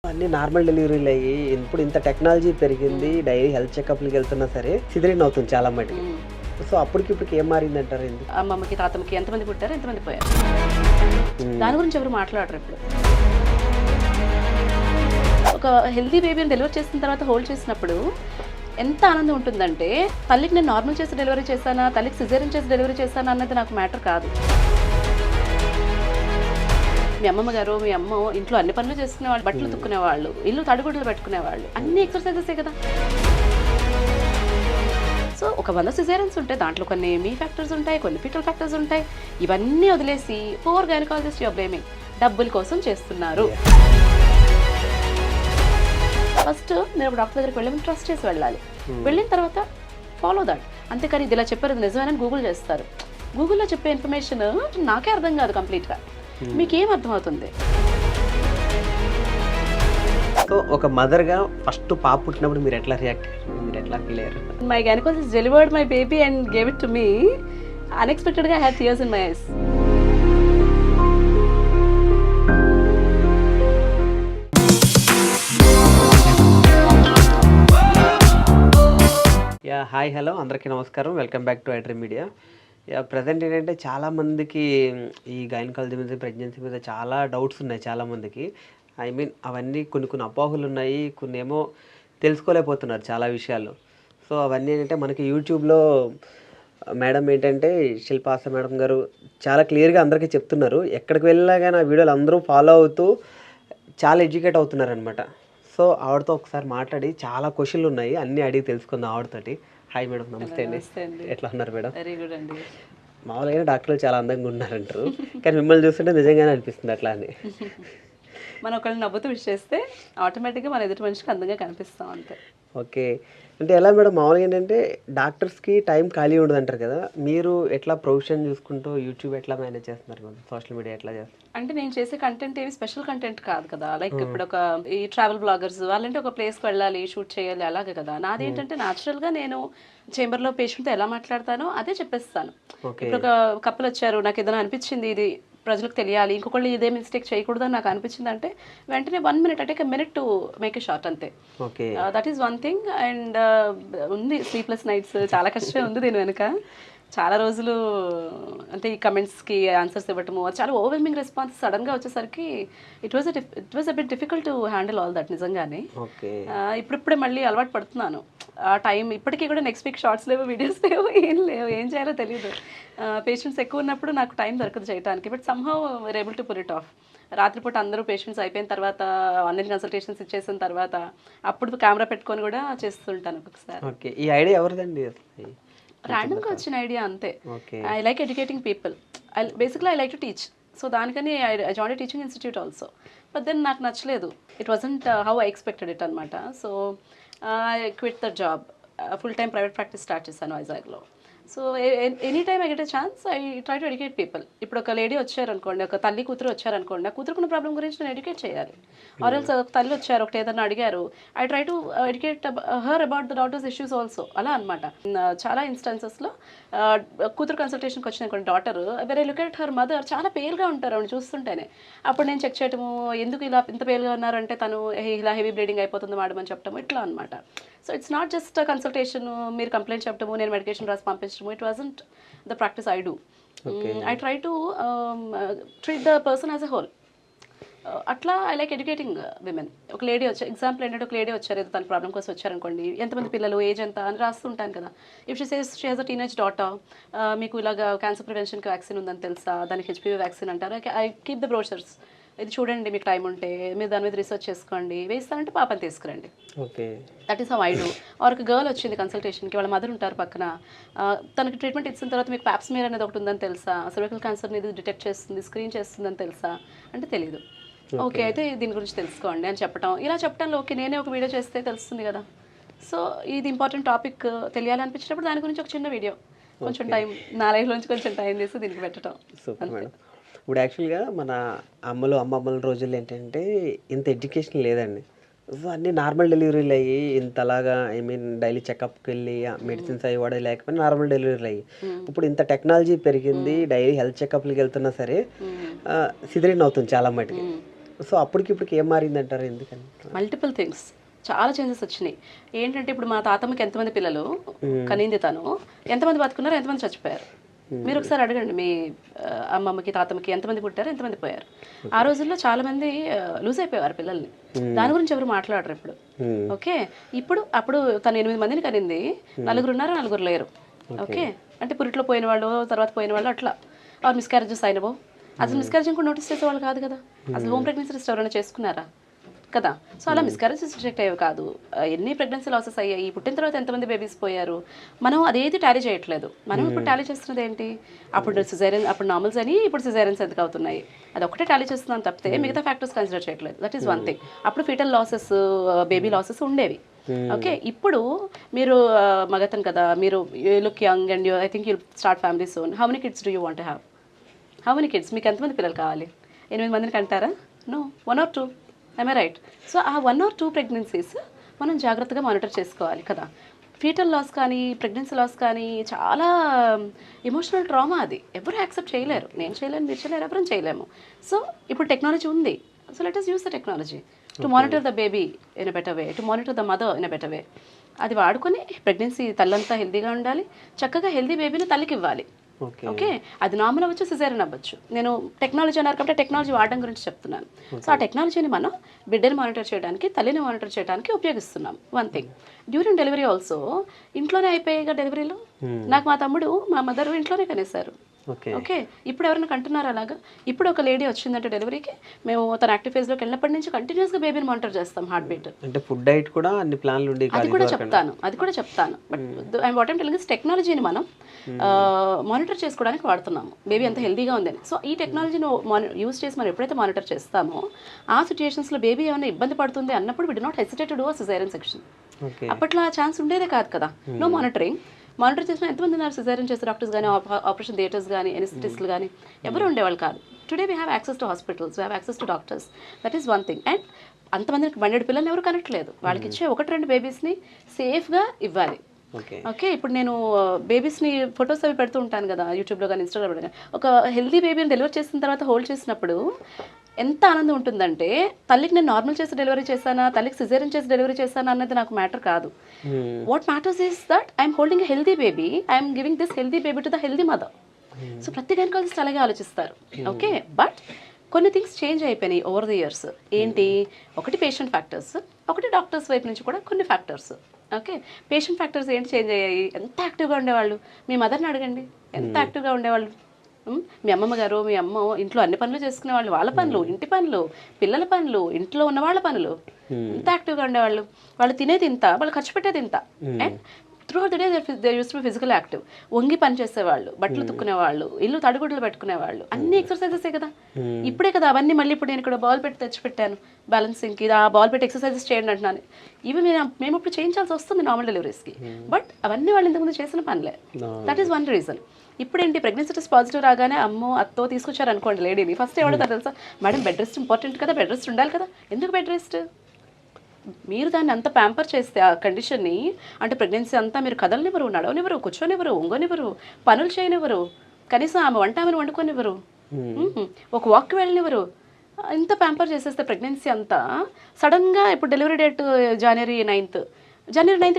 అన్నీ నార్మల్ డెలివరీలు అయ్యి ఇప్పుడు ఇంత టెక్నాలజీ పెరిగింది, డైలీ హెల్త్ చెకప్‌లకి వెళ్తున్నా సరే సిజరీన్ అవుతుంది చాలా మటికి. హ్మ్. సో అప్పటికి ఇప్పటికి ఏం మారిందంటారు ఏంది? అమ్మమ్మకి, తాతమ్మకి ఎంతమంది పుట్టారు? ఎంతమంది పోయారు? హ్మ్. దాని గురించి ఎవరు మాట్లాడరు ఇప్పుడు. ఒక హెల్తీ బేబీని డెలివరీ చేసిన తర్వాత హోల్డ్ చేసినప్పుడు ఎంత ఆనందం ఉంటుందంటే, తల్లికి నేను నార్మల్ చేసి డెలివరీ చేశానా, తల్లికి సిజేరియన్ చేసి డెలివరీ చేశానా అన్నది నాకు మ్యాటర్ కాదు. మీ అమ్మమ్మ గారు, మీ అమ్మ ఇంట్లో అన్ని పనులు చేసుకునేవాళ్ళు, బట్టలు తుక్కునేవాళ్ళు, ఇల్లు తడిగుడ్డలు పెట్టుకునేవాళ్ళు, అన్ని ఎక్సర్సైజెసే కదా. సో ఒక 100 సిజేరియన్స్ ఉంటే దాంట్లో కొన్ని మీ ఫ్యాక్టర్స్ ఉంటాయి, కొన్ని ఫిటల్ ఫ్యాక్టర్స్ ఉంటాయి. ఇవన్నీ వదిలేసి పూర్ గైనకాలజిస్ట్ యువర్ బ్లేమింగ్, డబ్బుల కోసం చేస్తున్నారు. ఫస్ట్ నేను డాక్టర్ దగ్గరికి వెళ్ళి ట్రస్ట్ చేసి వెళ్ళాలి. వెళ్ళిన తర్వాత ఫాలో దట్. అంతేకాని ఇది ఇలా చెప్పారు ఇది నిజమేనని గూగుల్ చేస్తారు. గూగుల్లో చెప్పే ఇన్ఫర్మేషన్ నాకే అర్థం కాదు కంప్లీట్గా. మీకేం అర్థమవుతుంది? సో ఒక మదర్‌గా ఫస్ట్ పాప పుట్టినప్పుడు మీరు ఎట్లా రియాక్ట్ అయ్యారు? మీరు ఎట్లా ఫీల్ అయ్యారు? My gynaecologist delivered my baby and gave it to me. అన్ఎక్స్పెక్టెడ్గా I had tears in my eyes. Hi hello అందరికీ నమస్కారం. Welcome back to iDream media. Present ఏంటంటే చాలామందికి ఈ గైనకాలజీ మీద, ప్రెగ్నెన్సీ మీద చాలా డౌట్స్ ఉన్నాయి చాలామందికి. అవన్నీ కొన్ని అపోహలు ఉన్నాయి, కొన్ని ఏమో తెలుసుకోలేకపోతున్నారు చాలా విషయాలు. సో అవన్నీ ఏంటంటే మనకి యూట్యూబ్లో మేడం ఏంటంటే శిల్పాస మేడం గారు చాలా క్లియర్గా అందరికీ చెప్తున్నారు. ఎక్కడికి వెళ్ళినా కానీ ఆ వీడియోలు అందరూ ఫాలో అవుతూ చాలా ఎడ్యుకేట్ అవుతున్నారనమాట. సో ఆవిడతో ఒకసారి మాట్లాడి చాలా క్వశ్చన్లు ఉన్నాయి, అన్నీ అడిగి తెలుసుకుందాం ఆవిడతోటి. హాయ్ మేడం, నమస్తే అండి. ఎట్లా ఉన్నారు మేడం? వెరీ గుడ్ అండి. మామూలుగా డాక్టర్లు చాలా అందంగా ఉన్నారంటారు, కానీ మిమ్మల్ని చూస్తుంటే నిజంగానే అనిపిస్తుంది అట్లా అని. మనం ఒకళ్ళని నవ్వుతూ విష్ చేస్తే ఆటోమేటిక్గా మన ఎదుటి మనిషికి అందంగా కనిపిస్తాం అంతే. ఓకే, అంటే ఎలా మేడం మామూలుగా ఏంటంటే డాక్టర్స్కి టైం ఖాళీ ఉండదు అంటారు కదా, మీరు ఎట్లా ప్రొఫెషన్ చూసుకుంటూ యూట్యూబ్ ఎట్లా మేనేజ్ చేస్తున్నారు మేడం? సోషల్ మీడియా ఎట్లా చేస్తారు? అంటే నేను చేసే కంటెంట్ ఏమి స్పెషల్ కంటెంట్ కాదు కదా. లైక్ ఇప్పుడు ఒక ఈ ట్రావెల్ బ్లాగర్స్ వాళ్ళంటే ఒక ప్లేస్కి వెళ్ళాలి, షూట్ చేయాలి, అలాగే కదా. నాది ఏంటంటే న్యాచురల్గా నేను చేంబర్లో పేషెంట్తో ఎలా మాట్లాడతానో అదే చెప్పేస్తాను. ఇప్పుడు ఒక కప్పులు వచ్చారు, నాకు ఏదైనా అనిపించింది ఇది ప్రజలకు తెలియాలి, ఇంకొకళ్ళు ఇదే మిస్టేక్ చేయకూడదు అని నాకు అనిపించింది అంటే వెంటనే 1 minute, అంటే 1 minute to make a short అంతే. That is one thing. And ఉంది స్లీప్లెస్ నైట్స్, చాలా కష్టమే ఉంది దీని వెనుక. చాలా రోజులు అంటే ఈ కమెంట్స్కి ఆన్సర్స్ ఇవ్వటము, చాలా ఓవర్వెల్మింగ్ రెస్పాన్స్ సడన్గా వచ్చేసరికి it was a bit difficult to handle all that నిజంగానే. ఇప్పుడిప్పుడే మళ్ళీ అలవాటు పడుతున్నాను. ఆ టైం ఇప్పటికీ కూడా నెక్స్ట్ వీక్ షార్ట్స్ లేవు, వీడియోస్ లేవు, ఏం చేయాలో తెలియదు. పేషెంట్స్ ఎక్కువ ఉన్నప్పుడు నాకు టైం దొరకదు చేయడానికి. But somehow we are able to pull it off. రాత్రిపూట అందరూ పేషెంట్స్ అయిపోయిన తర్వాత, ఆన్లైన్ కన్సల్టేషన్స్ ఇచ్చేసిన తర్వాత అప్పుడు కెమెరా పెట్టుకొని కూడా చేస్తుంటాను ఒక్కొక్కసారి. ఓకే, ఈ ఐడియా ఎవరిదండి? ర్యాండమ్గా వచ్చిన ఐడియా అంతే. I like educating people. Basically I like to teach. So దానికని I join teaching institute also. But then నాకు నచ్చలేదు. It wasn't how I expected it అనమాట. So I quit the job. Full time private practice start చేశాను వైజాగ్లో. So any time I get a chance I try to educate people. ఇప్పుడు ఒక lady వచ్చారనుకోండి, ఒక తల్లి కూతురు వచ్చారనుకోండి, ఆ కూతురుకున్న ప్రాబ్లం గురించి నేను ఎడ్యుకేట్ చేయాలి. ఆర్ ఎల్స్ ఒక తల్లి వచ్చారు, ఒకటి ఏదైనా అడిగారు, I try to educate her about the daughters issues also. అలా అనమాట. చాలా ఇన్స్టెన్సెస్లో కూతురు కన్సల్టేషన్కి వచ్చిన daughter very look at her mother, చాలా పేల్గా ఉంటారు ఆవిడ చూస్తుంటేనే. అప్పుడు నేను చెక్ చేయటము, ఎందుకు ఇలా ఇంత పేల్గా ఉన్నారంటే తను ఇలా హెవీ బ్లీడింగ్ అయిపోతుంది మేడం అని చెప్పటము, ఇట్లా అనమాట. So it's not just consultation, మీరు కంప్లైంట్ చెప్పటము, నేను మెడికేషన్ రాసి పంపించడము. It wasn't the practice I do. I try to treat the person as a whole. అట్లా ఐ లైక్ ఎడ్యుకేటింగ్ విమెన్. ఒక లేడీ వచ్చారు, ఎగ్జాంపుల్ ఏంటంటే ఒక లేడీ వచ్చారు, ఏదో తన ప్రాబ్లం కోసం వచ్చారనుకోండి, ఎంతమంది పిల్లలు, ఏజ్ ఎంత అని రాస్తుంటాను కదా. If she says she has a teenage daughter, మీకు ఇలాగ క్యాన్సర్ ప్రివెన్షన్కి వ్యాక్సిన్ ఉందని తెలుసా, దానికి హెచ్పివి వ్యాక్సిన్ అంటారు. I keep the brochures. ఇది చూడండి, మీకు టైం ఉంటే మీరు దాని మీద రీసెర్చ్ చేసుకోండి, వేస్తానంటే పాపని తీసుకురండి. That is how I do. Or ఒక గర్ల్ వచ్చింది కన్సల్టేషన్కి, వాళ్ళ మదర్ ఉంటారు పక్కన, తనకి ట్రీట్మెంట్ ఇచ్చిన తర్వాత మీకు ప్యాప్స్మియర్ అనేది ఒకటి ఉందని తెలుసా, సర్వైకల్ క్యాన్సర్ని ఇది డిటెక్ట్ చేస్తుంది, స్క్రీన్ చేస్తుందని తెలుసా అంటే తెలియదు. ఓకే, అయితే దీని గురించి తెలుసుకోండి అని చెప్పడం. ఇలా చెప్పడంలో ఓకే నేనే ఒక వీడియో చేస్తే తెలుస్తుంది కదా. సో ఇది ఇంపార్టెంట్ టాపిక్ తెలియాలనిపించినప్పుడు దాని గురించి ఒక చిన్న వీడియో, కొంచెం టైం, నా లైఫ్లోంచి కొంచెం టైం తీసి దీనికి పెట్టడం. ఇప్పుడు యాక్చువల్గా మన అమ్మమ్మల రోజుల్లో ఏంటంటే ఇంత ఎడ్యుకేషన్ లేదండి. అన్నీ నార్మల్ డెలివరీలు అయ్యి ఇంతలాగా డైలీ చెకప్కి వెళ్ళి మెడిసిన్స్ అవి వాడే లేకపోయినా నార్మల్ డెలివరీలు అయ్యి ఇప్పుడు ఇంత టెక్నాలజీ పెరిగింది, డైలీ హెల్త్ చెకప్లకి వెళ్తున్నా సరే సిజరీన్ అవుతుంది చాలా మటుకి. సో అప్పటికి ఇప్పటికి ఏం మారిందంటారు, ఎందుకని? మల్టిపుల్ థింగ్స్, చాలా చేంజెస్ వచ్చినాయి. ఏంటంటే ఇప్పుడు మా తాతమ్మకి ఎంతమంది పిల్లలు కనింది తను, ఎంతమంది బతుకున్నారు, ఎంతమంది చచ్చిపోయారు. మీరు ఒకసారి అడగండి మీ అమ్మమ్మకి తాతమ్మకి ఎంతమంది పుట్టారు, ఎంతమంది పోయారు. ఆ రోజుల్లో చాలా మంది లూజ్ అయిపోయారు పిల్లల్ని. దాని గురించి ఎవరు మాట్లాడరు ఇప్పుడు. ఓకే, అప్పుడు తను 8 మందిని కనింది, 4 ఉన్నారు, 4 లేరు. ఓకే, అంటే పురిట్లో పోయిన వాళ్ళు, తర్వాత పోయిన వాళ్ళు, అట్లా మిస్క్యారేజెస్ అయినవో. అసలు మిస్క్యారేజ్ కూడా నోటీస్ చేసేవాళ్ళు కాదు కదా. అసలు హోమ్ ప్రెగ్నెన్సీ టెస్ట్ ఎవరైనా చేసుకున్నారా కదా. సో అలా మిస్క్యారేజెస్ రిజెక్ట్ అయ్యేవి కాదు. ఎన్ని ప్రెగ్నెన్సీ లాసెస్ అయ్యాయి, పుట్టిన తర్వాత ఎంతమంది బేబీస్ పోయారు, మనం అదేది టాలీ చేయట్లేదు. మనం ఇప్పుడు టాలీ చేస్తున్నది ఏంటి, అప్పుడు సిజేరియన్, అప్పుడు నార్మల్స్ అని, ఇప్పుడు సిజేరియన్స్ ఎందుకు అవుతున్నాయి, అది ఒకటే టాలీ చేస్తున్నాం తప్పితే మిగతా ఫ్యాక్టర్స్ కన్సిడర్ చేయట్లేదు. That is one thing. అప్పుడు ఫీటల్ లాసెస్, బేబీ లాసెస్ ఉండేవి. ఓకే, ఇప్పుడు మీరు మగతను కదా, మీరు look young and I think you start family soon. How many kids do you want have? How many kids? మీకు ఎంతమంది పిల్లలు కావాలి? 8 మందిని కంటారా? No, 1 or 2. I right? So ఆ 1 or 2 ప్రెగ్నెన్సీస్ మనం జాగ్రత్తగా మానిటర్ చేసుకోవాలి కదా. ఫీటల్ లాస్ కానీ, ప్రెగ్నెన్సీ లాస్ కానీ చాలా ఎమోషనల్ ట్రామా. అది ఎవరు యాక్సెప్ట్ చేయలేరు. నేను చేయలేను, మీరు చేయలేరు, ఎవరూ చేయలేము. సో ఇప్పుడు టెక్నాలజీ ఉంది. So let us use the technology to monitor the baby in a better way, to monitor the mother in a better way. అది వాడుకొని ప్రెగ్నెన్సీ తల్లంతా హెల్దీగా ఉండాలి, చక్కగా హెల్దీ బేబీని తల్లికి ఇవ్వాలి. ఓకే, అది నార్మల్ అవ్వచ్చు, సిజేరియన్ అవ్వచ్చు. నేను టెక్నాలజీ అన్నారు కాబట్టి టెక్నాలజీ వాడడం గురించి చెప్తున్నాను. సో ఆ టెక్నాలజీని మనం బిడ్డని మానిటర్ చేయడానికి, తల్లిని మానిటర్ చేయడానికి ఉపయోగిస్తున్నాం. One thing, during delivery also ఇంట్లోనే అయిపోయాయిగా డెలివరీలు. నాకు మా తమ్ముడు, మా మదర్ ఇంట్లోనే కనేశారు. ఓకే, ఇప్పుడు ఎవరైనా కంటున్నారు అలాగా? ఇప్పుడు ఒక లేడీ వచ్చిందంటే డెలివరీకి, మేము తన యాక్టివ్ ఫేజ్లోకి వెళ్ళినప్పటి నుంచి కంటిన్యూస్గా బేబీని మానిటర్ చేస్తాం, హార్ట్ బీట్. అంటే ఫుడ్ డైట్ కూడా అన్ని ప్లాన్లు ఉండి, అది కూడా చెప్తాను. But I what I'm telling is టెక్నాలజీని మనం మానిటర్ చేసుకోవడానికి వాడుతున్నాము, బేబీ అంత హెల్దీగా ఉందని. సో ఈ టెక్నాలజీని యూస్ చేసి మనం ఎప్పుడైతే మానిటర్ చేస్తామో, ఆ సిచ్యుయేషన్స్లో బేబీ ఏమైనా ఇబ్బంది పడుతుంది అన్నప్పుడు we do not hesitate to do a caesarean section. అప్పట్లో ఆ ఛాన్స్ ఉండేదే కాదు కదా. No monitoring. మానిటర్ చేసిన ఎంతమంది ఉన్నారు సిజేరియన్ చేసే డాక్టర్స్ కానీ, ఆపరేషన్ థియేటర్స్ కానీ, ఎనిస్థెటిస్టులు కానీ ఎవరు ఉండేవాళ్ళు కాదు. Today we have access to hospitals, we have access to doctors. That is one thing. And అంతమందికి 100 పిల్లల్ని ఎవరు కనట్లేదు. వాళ్ళకి ఇచ్చే 1-2 బేబీస్ని సేఫ్గా ఇవ్వాలి. ఓకే, ఇప్పుడు నేను బేబీస్ని ఫొటోస్ అవి పెడుతూ ఉంటాను కదా యూట్యూబ్లో కానీ, ఇన్స్టాగ్రామ్లో కానీ. ఒక హెల్దీ బేబీని డెలివరీ చేసిన తర్వాత హోల్డ్ చేసినప్పుడు ఎంత ఆనందం ఉంటుందంటే, తల్లికి నేను నార్మల్ చేసి డెలివరీ చేశానా, తల్లికి సిజేరియన్ చేసి డెలివరీ చేశానా అన్నది నాకు మ్యాటర్ కాదు. What matters is that I'm holding a healthy baby, I'm giving this healthy baby to the healthy mother. So ప్రతి గైనకాలజిస్ట్ అలాగే ఆలోచిస్తారు. ఓకే, బట్ కొన్ని థింగ్స్ చేంజ్ అయిపోయినాయి ఓవర్ ది ఇయర్స్. ఏంటి? ఒకటి పేషెంట్ ఫ్యాక్టర్స్, ఒకటి డాక్టర్స్ వైపు నుంచి కూడా కొన్ని ఫ్యాక్టర్స్. ఓకే, పేషెంట్ ఫ్యాక్టర్స్ ఏంటి చేంజ్ అయ్యాయి? ఎంత యాక్టివ్గా ఉండేవాళ్ళు, మీ మదర్ని అడగండి, ఎంత యాక్టివ్గా ఉండేవాళ్ళు. మీ అమ్మమ్మ గారు, మీ అమ్మ ఇంట్లో అన్ని పనులు చేసుకునే వాళ్ళు, వాళ్ళ పనులు, ఇంటి పనులు, పిల్లల పనులు, ఇంట్లో ఉన్న వాళ్ళ పనులు, ఎంత యాక్టివ్గా ఉండేవాళ్ళు. వాళ్ళు తినేది ఇంత, వాళ్ళు ఖర్చు పెట్టేది ఇంత. And through the day they use to be physical active. వంగి పని చేసేవాళ్ళు, బట్టలు తుక్కునేవాళ్ళు, ఇల్లు తడిగుడ్లు పెట్టుకునేవాళ్ళు, అన్ని ఎక్సర్సైజెసే కదా. ఇప్పుడే కదా అవన్నీ. మళ్ళీ ఇప్పుడు నేను ఇక్కడ బాల్ పెట్టి తెచ్చిపెట్టాను బ్యాలెన్సింగ్కి, ఆ బాల్ పెట్టి ఎక్సర్సైజెస్ చేయండి అంటున్నాను. ఇవి మేము ఇప్పుడు చేయించాల్సి వస్తుంది నార్మల్ డెలివరీస్కి. బట్ అవన్నీ వాళ్ళు ఇంతకుముందు చేసిన పనులే. That is one reason. ఇప్పుడు ఏంటి, ప్రెగ్నెన్సీ టెస్ట్ పాజిటివ్ రాగానే అమ్మో అత్తో తీసుకొచ్చారు అనుకోండి లేడీని, ఫస్ట్ ఏమడుగుతారు తెలుసా? మేడం బెడ్ రెస్ట్ ఇంపార్టెంట్ కదా, బెడ్ రెస్ట్ ఉండాలి కదా. ఎందుకు బెడ్ రెస్ట్? మీరు దాన్ని అంత ప్యాంపర్ చేస్తే ఆ కండిషన్ని, అంటే ప్రెగ్నెన్సీ అంతా మీరు కదలనివ్వరు, నడవనివ్వరు, కూర్చొనివ్వరు, ఒంగనివ్వరు, పనులు చేయనివ్వరు, కనీసం ఆమె వంట ఆమెను వండుకొనివ్వరు, ఒక వాక్కి వెళ్ళనివ్వరు. ఇంత ప్యాంపర్ చేసేస్తే ప్రెగ్నెన్సీ అంతా సడన్గా ఇప్పుడు డెలివరీ డేట్ జనవరి 9th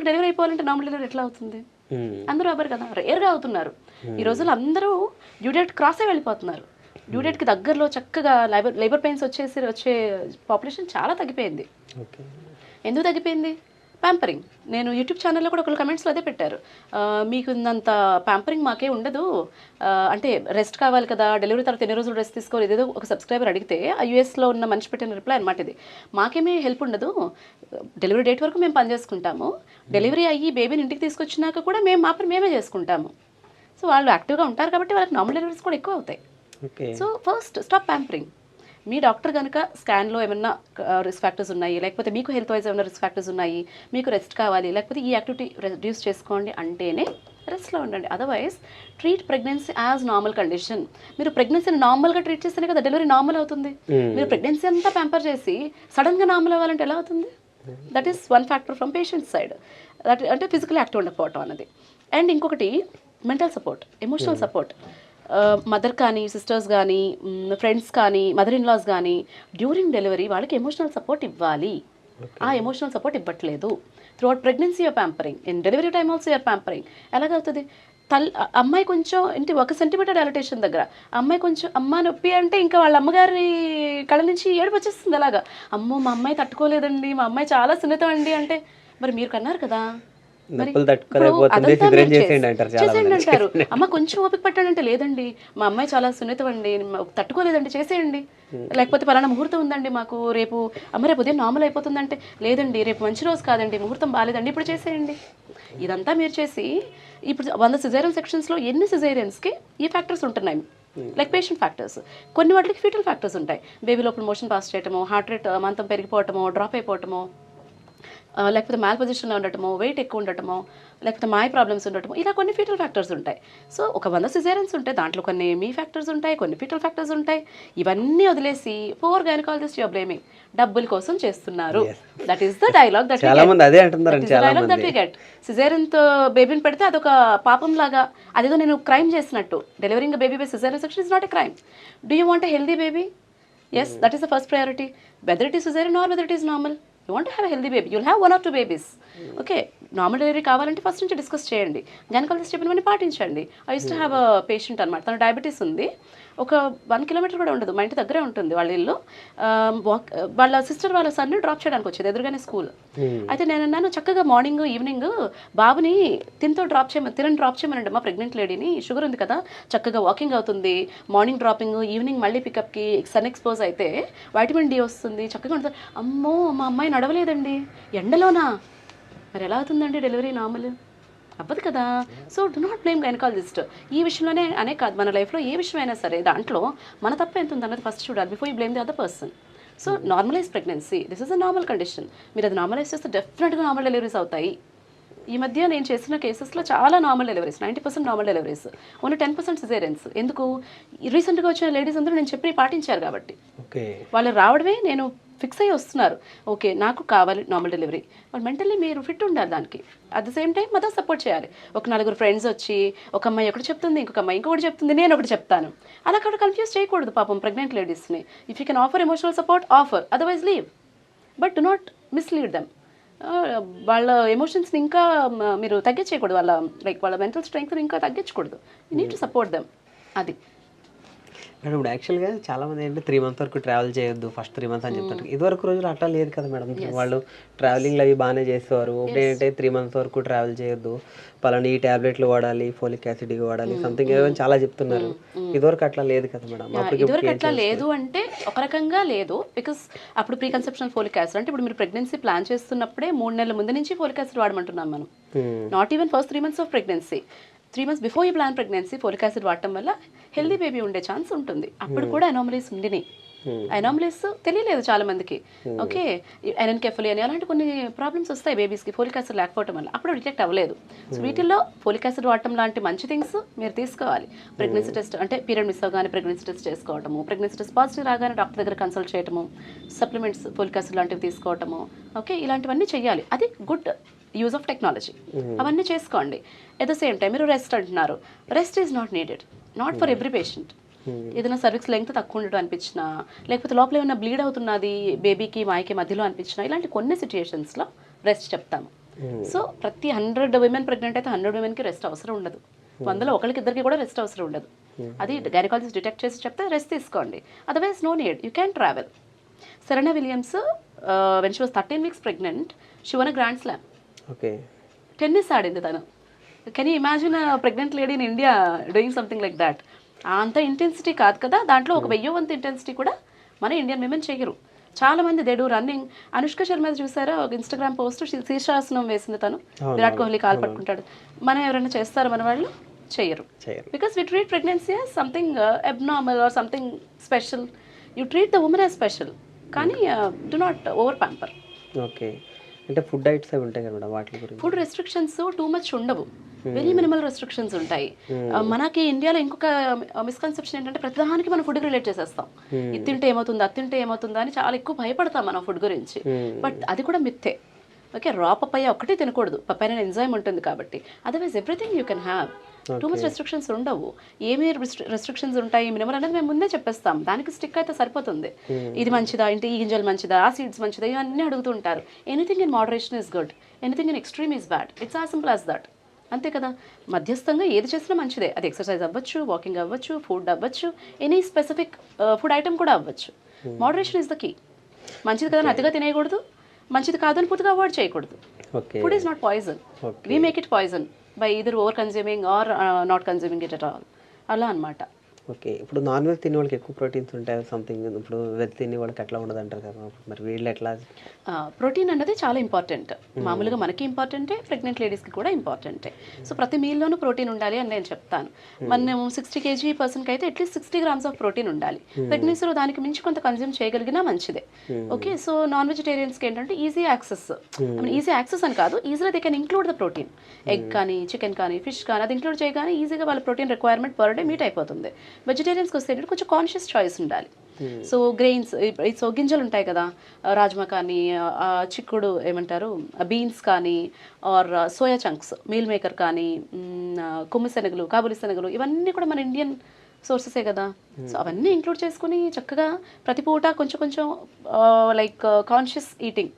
డెలివరీ అయిపోవాలంటే నార్మల్ డెలివరీ ఎట్లా అవుతుంది? అందరూ అవ్వరు కదా, రేర్గా అవుతున్నారు. ఈ రోజుల్లో అందరూ డ్యూ డేట్ క్రాసే వెళ్ళిపోతున్నారు. డ్యూ డేట్కి దగ్గరలో చక్కగా లేబర్ పెయిన్స్ వచ్చే పాపులేషన్ చాలా తగ్గిపోయింది. ఎందుకు తగ్గిపోయింది? ప్యాంపరింగ్. నేను యూట్యూబ్ ఛానల్లో కూడా ఒకళ్ళు కమెంట్స్లో అదే పెట్టారు, మీకు ఇంత ప్యాంపరింగ్ మాకే ఉండదు, అంటే రెస్ట్ కావాలి కదా, డెలివరీ తర్వాత ఎన్ని రోజులు రెస్ట్ తీసుకోవాలి, ఏదో ఒక సబ్స్క్రైబర్ అడిగితే ఆ యూఎస్లో ఉన్న మనిషి పెట్టిన రిప్లై అనమాట ఇది. మాకేమీ హెల్ప్ ఉండదు, డెలివరీ డేట్ వరకు మేము పని చేసుకుంటాము, డెలివరీ అయ్యి బేబీని ఇంటికి తీసుకొచ్చినాక కూడా మేము మా పని మేమే చేసుకుంటాము. సో వాళ్ళు యాక్టివ్గా ఉంటారు కాబట్టి వాళ్ళకి నార్మల్ డెలివరీస్ కూడా ఎక్కువ అవుతాయి. So first stop pampering. మీ డాక్టర్ కనుక స్కాన్లో ఏమన్నా రిస్క్ ఫ్యాక్టర్స్ ఉన్నాయి, లేకపోతే మీకు హెల్త్ వైజ్ ఏమైనా రిస్క్ ఫ్యాక్టర్స్ ఉన్నాయి, మీకు రెస్ట్ కావాలి, లేకపోతే ఈ యాక్టివిటీ రెడ్యూస్ చేసుకోండి అంటేనే రెస్ట్లో ఉండండి. Otherwise treat pregnancy as normal condition. మీరు ప్రెగ్నెన్సీని నార్మల్గా ట్రీట్ చేస్తేనే కదా డెలివరీ నార్మల్ అవుతుంది. మీరు ప్రెగ్నెన్సీ అంతా ప్యాంపర్ చేసి సడన్గా నార్మల్ అవ్వాలంటే ఎలా అవుతుంది? That is one factor from patient side. That అంటే ఫిజికల్ యాక్టివ్ ఉండకపోవటం అన్నది. అండ్ ఇంకొకటి mental support, emotional support. Mother కానీ సిస్టర్స్ కానీ ఫ్రెండ్స్ కానీ మదర్ ఇన్ లాస్ కానీ డ్యూరింగ్ డెలివరీ వాళ్ళకి ఎమోషనల్ సపోర్ట్ ఇవ్వాలి. ఆ ఎమోషనల్ సపోర్ట్ ఇవ్వట్లేదు. Throughout pregnancy your pampering, in delivery time also your pampering. ఎలాగవుతుంది? అమ్మాయి కొంచెం ఇంటి 1 సెంటీమీటర్ డైలటేషన్ దగ్గర అమ్మాయి కొంచెం అమ్మ నొప్పి అంటే ఇంకా వాళ్ళ అమ్మగారి కళ్ళ నుంచి ఏడుపు వచ్చేస్తుంది. అలాగా, అమ్మో మా అమ్మాయి తట్టుకోలేదండి, మా అమ్మాయి చాలా సున్నితం అండి అంటే, మరి మీరు కన్నారు కదా, చేసేయండి అంటారు. అమ్మ కొంచెం ఓపిక పట్టాడంటే, లేదండి మా అమ్మాయి చాలా సున్నితం అండి, తట్టుకోలేదండి, చేసేయండి. లేకపోతే పలానా ముహూర్తం ఉందండి మాకు, రేపు అమ్మ రేపు ఉదయం నార్మల్ అయిపోతుందంటే, లేదండి రేపు మంచి రోజు కాదండి, ముహూర్తం బాగాలేదండి, ఇప్పుడు చేసేయండి. ఇదంతా మీరు చేసి ఇప్పుడు 100 సిజేరియన్ సెక్షన్స్లో ఎన్ని సిజేరియన్స్కి ఈ ఫ్యాక్టర్స్ ఉంటున్నాయి, లైక్ పేషెంట్ ఫ్యాక్టర్స్. కొన్ని వాటికి ఫీటల్ ఫ్యాక్టర్స్ ఉంటాయి. బేబీ లోపల మోషన్ పాస్ చేయటమో, హార్ట్ రేట్ మంతం పెరిగిపోవటమో, డ్రాప్ అయిపోవటమో, లేకపోతే మ్యాల్ పొజిషన్లో ఉండటమో, వెయిట్ ఎక్కువ ఉండటమో, లేకపోతే మాయ ప్రాబ్లమ్స్ ఉండటమో, ఇలా కొన్ని ఫీటల్ ఫ్యాక్టర్స్ ఉంటాయి. సో ఒక 100 సిజేరియన్స్ ఉంటాయి, దాంట్లో కొన్ని మీ ఫ్యాక్టర్స్ ఉంటాయి, కొన్ని ఫీటల్ ఫ్యాక్టర్స్ ఉంటాయి. ఇవన్నీ వదిలేసి పోర్ గైనకాలజిస్ట్ యువర్ బ్లేమింగ్, డబ్బుల కోసం చేస్తున్నారు. That is the dialogue that we get. సిజేరియన్తో బేబీని పెడితే అదొక పాపం లాగా, అదేదో నేను క్రైమ్ చేసినట్టు. Delivering baby by caesarean section is not a crime. Do you want a healthy baby? Yes, that is the first priority. Whether it is caesarean or whether it is normal, you want have a healthy baby, you'll have 1 or 2 babies. Okay, normal delivery కావాలంటే first నుంచి discuss చేయండి, gynaecologist చెప్పినవన్నీ పాటించండి. I use to have a patient అనమాట, తన diabetes ఉంది, ఒక 1 kilometer కూడా ఉండదు, మా ఇంటి దగ్గరే ఉంటుంది వాళ్ళ ఇల్లు. వాళ్ళ సిస్టర్ వాళ్ళ సన్ని డ్రాప్ చేయడానికి వచ్చేది, ఎదురుగానే స్కూల్. అయితే నేను అన్నాను, చక్కగా మార్నింగ్ ఈవినింగ్ బాబుని తినని డ్రాప్ చేయమనండి మా ప్రెగ్నెంట్ లేడీని, షుగర్ ఉంది కదా, చక్కగా వాకింగ్ అవుతుంది, మార్నింగ్ డ్రాపింగ్ ఈవినింగ్ మళ్ళీ పికప్కి, సన్ ఎక్స్పోజ్ అయితే వైటమిన్ డి వస్తుంది, చక్కగా ఉంటుంది. అమ్మో మా అమ్మాయి నడవలేదండి ఎండలోనా, మరి ఎలా అవుతుందండి డెలివరీ నార్మల్? అవ్వదు కదా. So do not blame gynaecologist. ఈ విషయంలోనే అనే కాదు, మన లైఫ్లో ఏ విషయమైనా సరే దాంట్లో మన తప్ప ఎంత ఉంది అన్నది ఫస్ట్ చూడాలి, before you blame the other person. So normalise pregnancy, this is a normal condition. మీరు అది నార్మలైజ్ చేస్తే డెఫినెట్గా నార్మల్ డెలివరీస్ అవుతాయి. ఈ మధ్య నేను చేసిన కేసెస్లో చాలా normal deliveries, 90% normal deliveries, only 10% caesareans. ఎందుకు? రీసెంట్గా వచ్చిన లేడీస్ అందరూ నేను చెప్పి పాటించారు కాబట్టి, వాళ్ళు రావడమే నేను ఫిక్స్ అయ్యి వస్తున్నారు. ఓకే నాకు కావాలి నార్మల్ డెలివరీ, వాళ్ళు మెంటల్లీ మీరు ఫిట్ ఉండాలి దానికి. At the same time mother support చేయాలి. ఒక 4 ఫ్రెండ్స్ వచ్చి ఒక అమ్మాయి ఒకటి చెప్తుంది, ఇంకొక అమ్మాయి ఇంకొకటి చెప్తుంది, నేను ఒకటి చెప్తాను, అలా కూడా కన్ఫ్యూజ్ చేయకూడదు పాపం ప్రెగ్నెంట్ లేడీస్ని. If you can offer emotional support offer, otherwise leave, but do not mislead them. వాళ్ళ ఎమోషన్స్ని ఇంకా మీరు తగ్గించేయకూడదు, వాళ్ళ మెంటల్ స్ట్రెంగ్త్ని ఇంకా తగ్గించకూడదు. You need to support them. అది మేడం. ఇప్పుడు యాక్చువల్గా చాలా మంది ఏంటంటే 3 months వరకు ట్రావెల్ చేయొద్దు, ఫస్ట్ 3 months అని చెప్తారు. ఇదివరకు రోజులు అట్లా లేదు కదా మేడం, వాళ్ళు ట్రావెలింగ్లు అవి బాగానే చేసేవారు. ఇప్పుడు ఏంటంటే 3 months వరకు ట్రావెల్ చేయొద్దు, పలానా ఈ ట్యాబ్లెట్లు వాడాలి, ఫోలిక్ యాసిడ్ వాడాలి, సంథింగ్ ఏమైనా చాలా చెప్తున్నారు. ఇదివరకు అట్లా లేదు కదా మేడం. ఇదివరకు అట్లా లేదు అంటే ఒక రకంగా లేదు, బికాస్ అప్పుడు ప్రీ కన్సెప్షనల్ ఫోలిక్ యాసిడ్ అంటే ఇప్పుడు మీరు ప్రెగ్నెన్సీ ప్లాన్ చేస్తున్నప్పుడే 3 నెలల ముందు నుంచి ఫోలిక్ యాసిడ్ వాడమంటున్నాం మనం. Not even first 3 months of pregnancy, 3 months before you plan pregnancy folic acid వాడటం వల్ల హెల్దీ బేబీ ఉండే ఛాన్స్ ఉంటుంది. అప్పుడు కూడా అనామలీస్ ఉండినాయి. అనామలీస్ తెలియలేదు చాలా మందికి. ఓకే, ఎనెన్కెఫలి అని అలాంటి కొన్ని ప్రాబ్లమ్స్ వస్తాయి బేబీస్కి ఫోలిక్ యాసిడ్ లేకపోవడం వల్ల, అప్పుడు డిటెక్ట్ అవ్వలేదు. సో వీటిల్లో ఫోలిక్ యాసిడ్ వాడటం లాంటి మంచి థింగ్స్ మీరు తీసుకోవాలి. ప్రెగ్నెన్సీ టెస్ట్ అంటే పీరియడ్ మిస్ అవగానే ప్రెగ్నెన్సీ టెస్ట్ చేసుకోవటము, ప్రెగ్నెన్సీ టెస్ట్ పాజిటివ్ రాగానే డాక్టర్ దగ్గర కన్సల్ట్ చేయటము, సప్లిమెంట్స్ ఫోలిక్ యాసిడ్ లాంటివి తీసుకోవటము. ఓకే, ఇలాంటివన్నీ చేయాలి. అది గుడ్ యూజ్ ఆఫ్ టెక్నాలజీ. అవన్నీ చేసుకోండి. ఎట్ ద సేమ్ టైం మీరు రెస్ట్ అంటున్నారు, rest is not needed, not for every patient. ఏదైనా సర్విక్స్ లెంగ్త్ తక్కువ ఉండడం అనిపించినా, లేకపోతే లోపల ఏమైనా బ్లీడ్ అవుతున్నది బేబీకి మాయకి మధ్యలో అనిపించినా, ఇలాంటి కొన్ని సిచ్యుయేషన్స్లో రెస్ట్ చెప్తాము. సో ప్రతి 100 women ప్రెగ్నెంట్ అయితే 100 womenకి రెస్ట్ అవసరం ఉండదు. 100లో ఒకరికి కూడా రెస్ట్ అవసరం ఉండదు. అది గైనకాలజిస్ట్ డిటెక్ట్ చేసి చెప్తే రెస్ట్ తీసుకోండి, otherwise no need, you can travel. Serena Williams when she was 13 weeks pregnant, she won a grand slam. Okay, tennis ఆడింది తను. Can you imagine pregnant lady in India doing something like that? అంత intensity కాదు కదా, దాంట్లో ఒక 1000వ వంతు intensity కూడా మన ఇండియన్ విమెన్ చేయరు. చాలా మంది they do running. Anushka Sharma చూసారా, ఒక ఇన్స్టాగ్రామ్ పోస్ట్ శీర్షాసనం వేసింది తను, విరాట్ కోహ్లీ కాలు పట్టుకుంటాడు. మనం ఎవరైనా చేస్తారా? మన వాళ్ళు చేయరు. Because we treat pregnancy as something abnormal or something special. You treat the women as special, కానీ do not over pamper. Okay, అంటే ఫుడ్ డైట్స్ అవి ఉంటాయి కదా వాటి గురించి? ఫుడ్ రెస్ట్రిక్షన్స్ టూ మచ్ ఉండవు, వెరీ మినిమల్ రెస్ట్రిక్షన్స్ ఉంటాయి. మనకి ఇండియాలో ఇంకొక మిస్కన్సెప్షన్ ఏంటంటే ప్రతిదానికి మనం ఫుడ్ రిలేట్ చేసేస్తాం. ఇది తింటే ఏమవుతుందా, అది తింటే ఏమవుతుందా అని చాలా ఎక్కువ భయపడతాం మనం ఫుడ్ గురించి. బట్ అది కూడా మిథ్యే. ఓకే, రా పపాయ ఒక్కటే తినకూడదు, పపాయ ఎంజైమ్ ఉంటుంది కాబట్టి. Otherwise everything you can have. Too much restrictions ఉండవు. ఏమి రెస్ట్రిక్షన్స్ ఉంటాయి మినిమల్ అనేది మేము ముందే చెప్పేస్తాం, దానికి స్టిక్ అయితే సరిపోతుంది. ఇది మంచిదా, ఇంటి ఈ గింజలు మంచిదా, ఆ సీడ్స్ మంచిదా, ఇవన్నీ అడుగుతూ ఉంటారు. Anything in moderation is good, anything in extreme is bad. It's as simple as that. అంతే కదా, మధ్యస్థంగా ఏది చేసినా మంచిదే. అది ఎక్సర్సైజ్ అవ్వచ్చు, వాకింగ్ అవ్వచ్చు, ఫుడ్ అవ్వచ్చు, ఎనీ స్పెసిఫిక్ ఫుడ్ ఐటమ్ కూడా అవ్వచ్చు. Moderation is the key. మంచిది కదా అతిగా తినేయకూడదు, మంచిది కాదని పూర్తిగా అవాయిడ్ చేయకూడదు. Food is not poison, we make it poison by either over consuming or not consuming it at all. అలా అనమాట. ఓకే, ఇప్పుడు నాన్ వెజ్ తినే వాళ్ళకి ఎక్కువ ప్రోటీన్స్ ఉంటాయి సంథింగ్, ఇప్పుడు వెజ్ తినే వాళ్ళకి ఎట్లా ఉండదు అంటారు కదా, మరి వీళ్ళు ఎట్లా? ప్రోటీన్ అన్నది చాలా ఇంపార్టెంట్. మామూలుగా మనకి ఇంపార్టెంటే, ప్రెగ్నెంట్ లేడీస్కి కూడా ఇంపార్టెంటే. సో ప్రతి మీల్లోనూ ప్రోటీన్ ఉండాలి అని నేను చెప్తాను. మనం 60 kg పర్సన్కి అయితే అట్లీస్ట్ 60 grams ఆఫ్ ప్రోటీన్ ఉండాలి. ప్రెగ్నెన్సీలో దానికి మించి కొంత కన్జ్యూమ్ చేయగలిగినా మంచిదే. ఓకే, సో నాన్ వెజిటేరియన్స్కి ఏంటంటే ఈజీ యాక్సెస్, ఈజీ యాక్సెస్ అని కాదు, ఈజీగా they can include the protein. Egg కానీ, చికెన్ కానీ, ఫిష్ కానీ అది ఇంక్లూడ్ చేయగానే ఈజీగా వాళ్ళ protein requirement per day meet అయిపోతుంది. వెజిటేరియన్స్కి వస్తే కొంచెం కాన్షియస్ చాయిస్ ఉండాలి. సో గ్రెయిన్స్, సో గింజలు ఉంటాయి కదా, రాజ్మా కానీ, చిక్కుడు ఏమంటారు బీన్స్ కానీ, or soya chunks, meal maker కానీ, కొమ్ము శనగలు, కాబూలి శనగలు, ఇవన్నీ కూడా మన ఇండియన్ సోర్సెసే కదా. సో అవన్నీ ఇంక్లూడ్ చేసుకుని చక్కగా ప్రతి పూట కొంచెం కొంచెం లైక్ కాన్షియస్ ఈటింగ్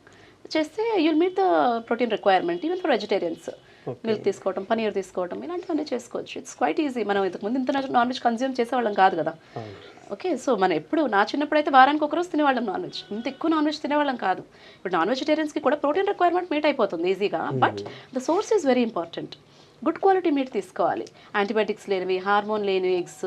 చేస్తే you'll meet the protein requirement even for vegetarians. Milk తీసుకోవటం, పనీర్ తీసుకోవటం, ఇలాంటివన్నీ చేసుకోవచ్చు. It's quite easy. మనం ఇంతకుముందు ఇంత నాన్ వెజ్ కన్జ్యూమ్ చేసేవాళ్ళం కాదు కదా. ఓకే, సో మనం ఎప్పుడు, నా చిన్నప్పుడు అయితే వారానికి ఒకరోజు తినేవాళ్ళం నాన్ వెజ్, ఇంత ఎక్కువ నాన్ వెజ్ తినేవాళ్ళం కాదు. ఇప్పుడు నాన్ వెజిటేరియన్స్కి కూడా ప్రోటీన్ రిక్వైర్మెంట్ మీట్ అయిపోతుంది ఈజీగా. But the source is very important. Good quality meet తీసుకోవాలి, యాంటీబయాటిక్స్ లేనివి, హార్మోన్ లేనివి ఎగ్స్,